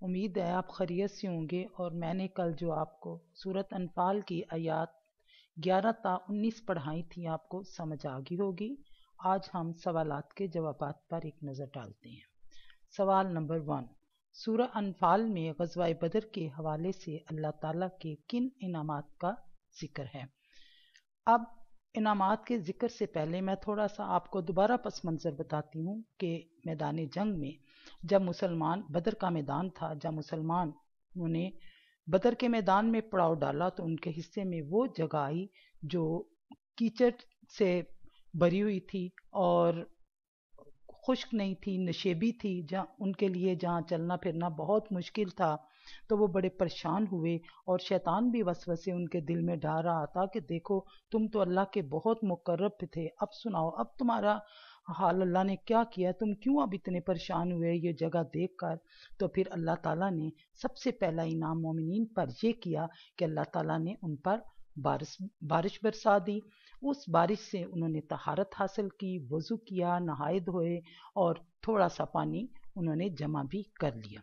امید ہے آپ خیریت سے ہوں گے اور میں نے کل جو آپ کو سورۃ انفال کی آیات 11 تا 19 پڑھائی تھیں آپ کو سمجھ آ گئی ہوگی۔ آج ہم سوالات کے جوابات پر ایک نظر ڈالتے ہیں۔ سوال نمبر 1، سورہ انفال میں غزوہ بدر کے حوالے سے اللہ تعالیٰ کے کن انعامات کا ذکر ہے؟ اب انعامات کے ذکر سے پہلے میں تھوڑا سا آپ کو دوبارہ پس منظر بتاتی ہوں کہ میدان جنگ میں جب مسلمان بدر کا میدان تھا، جب مسلمانوں نے بدر کے میدان میں پڑاؤ ڈالا تو ان کے حصے میں وہ جگہ آئی جو کیچڑ سے بھری ہوئی تھی اور خشک نہیں تھی، نشیبی تھی، جہاں ان کے لیے جہاں چلنا پھرنا بہت مشکل تھا۔ تو وہ بڑے پریشان ہوئے اور شیطان بھی وسوسے ان کے دل میں ڈال رہا تھا کہ دیکھو تم تو اللہ کے بہت مقرب تھے، اب سناؤ اب تمہارا حال اللہ نے کیا کیا، تم کیوں اب اتنے پریشان ہوئے یہ جگہ دیکھ کر؟ تو پھر اللہ تعالیٰ نے سب سے پہلا انعام مومنین پر یہ کیا کہ اللہ تعالیٰ نے ان پر بارش برسا دی۔ اس بارش سے انہوں نے طہارت حاصل کی، وضو کیا، نہائے دھوئے اور تھوڑا سا پانی انہوں نے جمع بھی کر لیا۔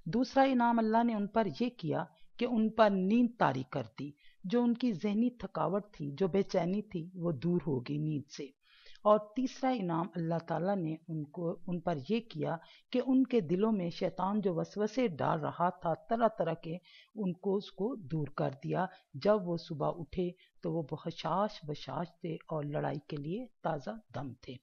دوسرا انعام اللہ نے ان پر یہ کیا کہ ان پر نیند طاری کر دی، جو ان کی ذہنی تھکاوٹ تھی، جو بے چینی تھی، وہ دور ہو گئی نیند سے۔ اور تیسرا انعام اللہ تعالیٰ نے ان پر یہ کیا کہ ان کے دلوں میں شیطان جو وسوسے ڈال رہا تھا طرح طرح کے، اس کو دور کر دیا۔ جب وہ صبح اٹھے تو وہ بحشاش بشاش تھے اور لڑائی کے لیے تازہ دم تھے۔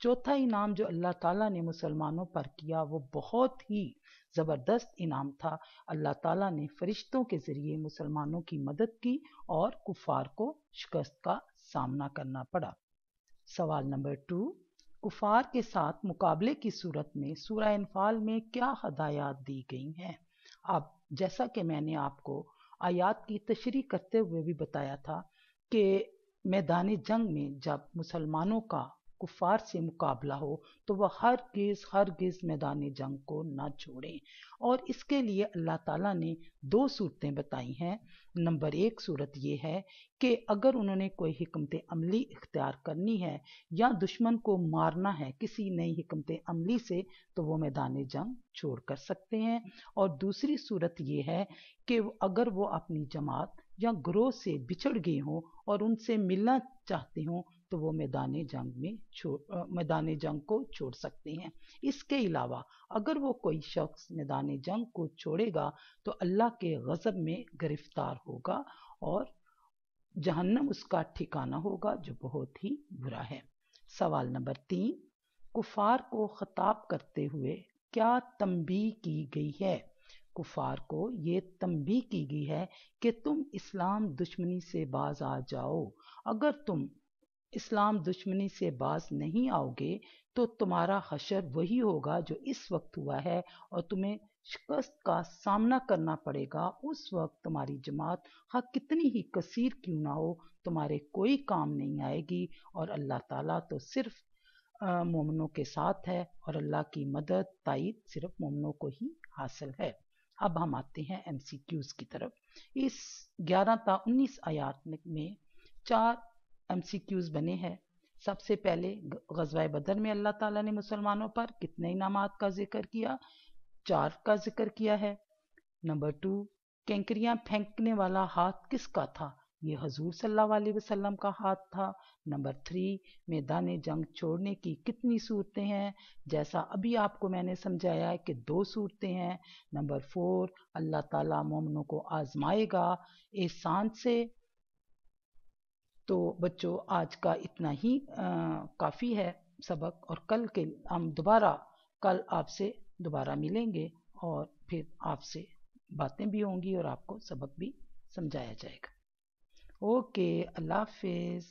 چوتھا انعام جو اللہ تعالیٰ نے مسلمانوں پر کیا وہ بہت ہی زبردست انعام تھا۔ اللہ تعالیٰ نے فرشتوں کے ذریعے مسلمانوں کی مدد کی اور کفار کو شکست کا سامنا کرنا پڑا۔ سوال نمبر 2، کفار کے ساتھ مقابلے کی صورت میں سورہ انفال میں کیا ہدایات دی گئی ہیں؟ اب جیسا کہ میں نے آپ کو آیات کی تشریح کرتے ہوئے بھی بتایا تھا کہ میدان جنگ میں جب مسلمانوں کا کفار سے مقابلہ ہو تو وہ ہرگز میدان جنگ کو نہ چھوڑیں، اور اس کے لیے اللہ تعالیٰ نے 2 صورتیں بتائی ہیں۔ نمبر 1 صورت یہ ہے کہ اگر انہوں نے کوئی حکمت عملی اختیار کرنی ہے یا دشمن کو مارنا ہے کسی نئی حکمت عملی سے تو وہ میدان جنگ چھوڑ کر سکتے ہیں، اور دوسری صورت یہ ہے کہ اگر وہ اپنی جماعت یا گروہ سے بچھڑ گئے ہوں اور ان سے ملنا چاہتے ہوں تو وہ میدان جنگ کو چھوڑ سکتے ہیں۔ اس کے علاوہ اگر وہ کوئی شخص میدان جنگ کو چھوڑے گا تو اللہ کے غضب میں گرفتار ہوگا اور جہنم اس کا ٹھکانہ ہوگا جو بہت ہی برا ہے۔ سوال نمبر 3، کفار کو خطاب کرتے ہوئے کیا تنبیہ کی گئی ہے؟ کفار کو یہ تنبیہ کی گئی ہے کہ تم اسلام دشمنی سے باز آ جاؤ۔ اگر تم اسلام دشمنی سے باز نہیں آؤ گے تو تمہارا حشر وہی ہوگا جو اس وقت ہوا ہے اور تمہیں شکست کا سامنا کرنا پڑے گا۔ اس وقت تمہاری جماعت کتنی ہی کثیر کیوں نہ ہو تمہارے کوئی کام نہیں آئے گی، اور اللہ تعالیٰ تو صرف مومنوں کے ساتھ ہے اور اللہ کی مدد تائید صرف مومنوں کو ہی حاصل ہے۔ اب ہم آتے ہیں ایم سی کیوز کی طرف۔ اس 11 تا 19 آیات میں 4 ایم سی کیوز بنے ہیں۔ سب سے پہلے غزوہ بدر میں اللہ تعالیٰ نے مسلمانوں پر کتنے انعامات کا ذکر کیا؟ 4 کا ذکر کیا ہے۔ نمبر 2، کینکریاں پھینکنے والا ہاتھ کس کا تھا؟ یہ حضور صلی اللہ علیہ وسلم کا ہاتھ تھا۔ نمبر 3، میدان جنگ چھوڑنے کی کتنی صورتیں ہیں؟ جیسا ابھی آپ کو میں نے سمجھایا ہے کہ 2 صورتیں ہیں۔ نمبر 4، اللہ تعالیٰ مومنوں کو آزمائے گا احسان سے۔ تو بچوں آج کا اتنا ہی کافی ہے سبق، اور کل آپ سے دوبارہ ملیں گے اور پھر آپ سے باتیں بھی ہوں گی اور آپ کو سبق بھی سمجھایا جائے گا۔ اوکے، اللہ حافظ۔